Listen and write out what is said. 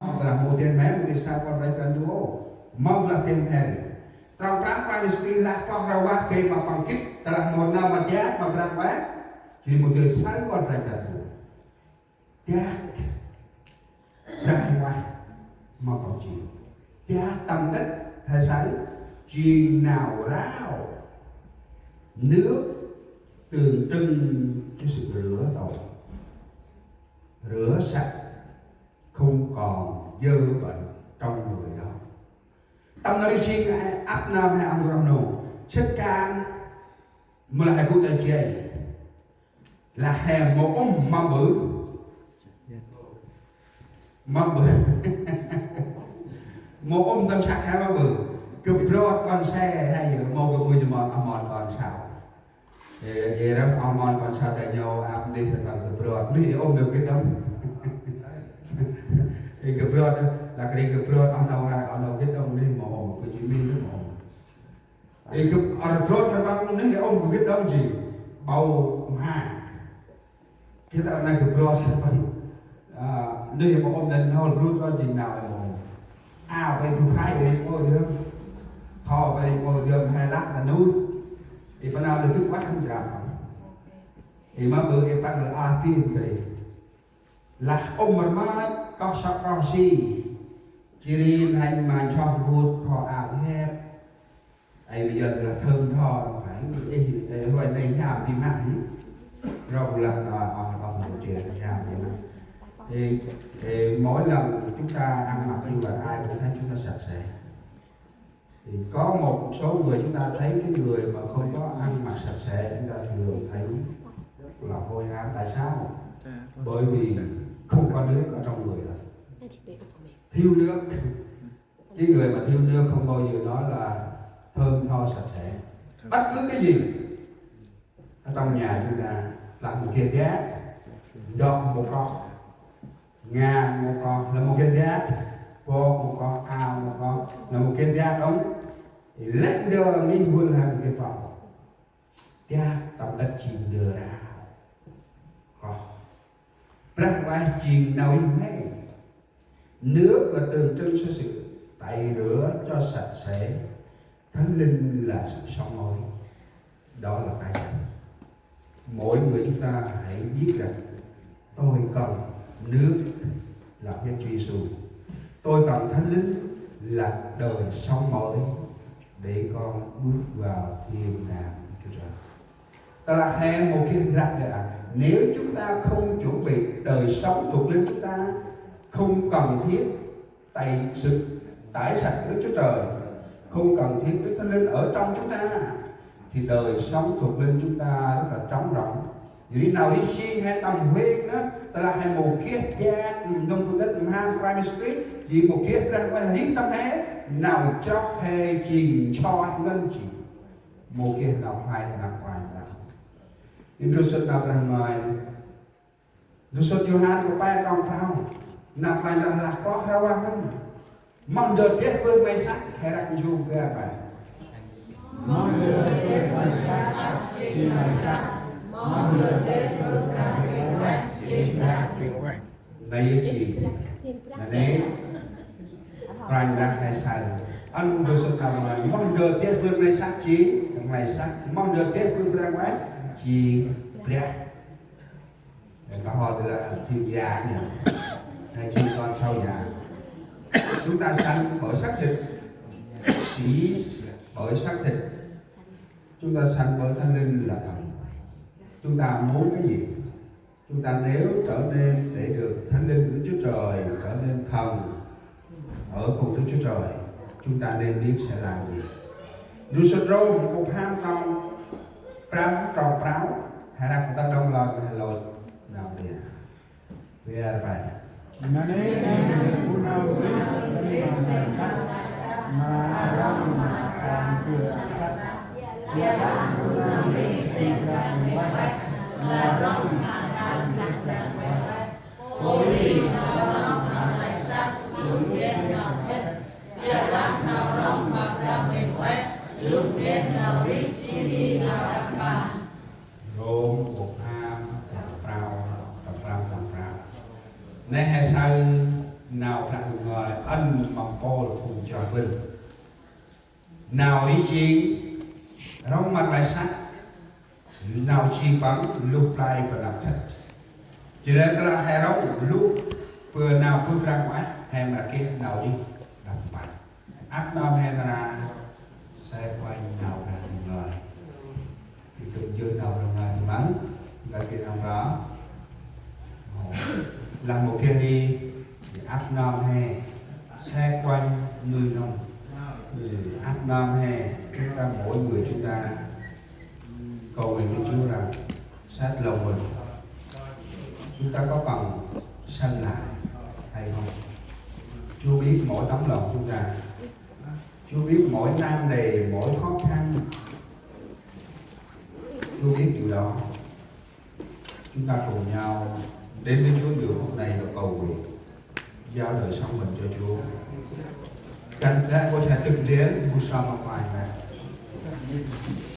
Telah mau tiền mẹ một sao con rai plan duo mong là tiền mẹ trong prang prang spring lah toh rawa ke ma pangkit telah mau nama dia ma berapa jadi một đời sai con rai plan duo dia rawa ma pangkit dia tâm đất thay sai truyền nào rao nước tượng trưng cái sự rửa tội rửa sạch không còn dơ bệnh trong người đó. Tâm nó đi xin áp nam hay Amurano chất can mà là hai cụ tài chế là hèm một ông mà bự một ông tâm sắc hai mà bự cụp rốt con xe hay một cái mùi mòn amon còn sao vậy đó amon còn sao tại nhau áp đi thật là cụp rốt đi ôm được cái đống cái brod là cái brod ông nào cái đông đi mồ cái chỉ mi nó mồ cái brod cái băng nó cái ông cái đông gì bầu ha cái ta là cái brod cái băng nơi mà ông nên nó rút ra gì nào mồ về thu khai thì có được thò về có được hai lát là nuôi thì phần nào được thức bắt không chả thì mà bữa em bắt là pin cái là ông mà có sắc có si chỉ hành mà cho vụt họ ảo hẹp ai bây giờ là thơm tho phải gọi này làm thì mãi rồi là một chuyện làm thì mãi thì mỗi lần chúng ta ăn mặc như vậy ai cũng thấy chúng ta sạch sẽ thì có một số người chúng ta thấy cái người mà không có ăn mặc sạch sẽ chúng ta thường thấy là hôi hám. Tại sao? Bởi vì không có nước ở trong người rồi, thiếu nước. Cái người mà thiếu nước không bao giờ nói là thơm tho sạch sẽ. Bất cứ cái gì ở trong nhà chúng ta làm một kia giá đọt một con, ngà một con là một kia giá, vô một con, ao một con là một kia giá đóng thì lãnh đưa nghi quân là một cái phòng giá tập đất chìm đưa ra rằng vai chìm nào hay nước là tượng trưng cho sự tẩy rửa cho sạch sẽ. Thánh linh là sự sống mới, đó là tài sản. Mỗi người chúng ta hãy biết rằng tôi cần nước là Chúa Giêsu, tôi cần thánh linh là đời sống mới để con bước vào thiên đàng Chúa Trời. Ta là hẹn một cái rằng là nếu chúng ta không chuẩn bị đời sống thuộc linh, chúng ta không cần thiết sự tải sạch Đức Chúa Trời, không cần thiết Đức Thánh Linh ở trong chúng ta, thì đời sống thuộc linh chúng ta rất là trống rỗng. Vì nào đi xuyên hay tầm huyên đó, ta là hay một kiết gia nông thuộc đất ham primary street, vì một kiết ra ngoài lý tâm thế nào cho hề chìm cho ngân chỉ một kiết nào hai là nằm ngoài nào. Nhưng Rusut nào rằng ngoài Rusut Yohan của ba trong rau nằm lại là có rau ăn mong được kết vương này sắc hay rằng dù về bài mong được kết vương sắc trên lời sắc mong được kết vương ra về quẹt trên ra về quẹt này chỉ là đấy rằng ra hay sai anh Rusut nào ngoài mong được kết vương này sắc chỉ ngày sắc mong được kết vương ra quẹt chi bẹt có họ thì là chi già nhỉ hay chi con sau già. Chúng ta sanh bởi xác thịt, chỉ bởi xác thịt. Chúng ta sanh bởi Thánh Linh là thần. Chúng ta muốn cái gì? Chúng ta nếu trở nên để được Thánh Linh của Chúa Trời, trở nên thần ở cùng Đức Chúa Trời, chúng ta nên biết sẽ làm gì. Rusut Rome cũng ham trong pram trò práo hay là chúng ta đông lần hay lột nào thì về phải Này hay sao nào rằng ân mong Paul cùng cho vinh nào đi chi rong mặt lại sắc nào chi bắn lúc lại và nằm hết cho nên ta là hè rong lúc vừa nào bước ra ngoài hem là cái nào đi đập mặt áp nam hem là xe quay nào là người thì tự dương nào là người thì bắn là cái nào đó là một kia đi áp nam hè xe quanh người nông áp nam hè chúng ta mỗi người chúng ta cầu nguyện với Chúa rằng sát lòng mình chúng ta có cần sanh lại hay không? Chúa biết mỗi tấm lòng chúng ta, Chúa biết mỗi nan đề, mỗi khó khăn, Chúa biết điều đó. Chúng ta cùng nhau đến với Chúa nhiều phút này và cầu nguyện giao đời sống mình cho Chúa. Cần ra có thể từng đến một sao mà phải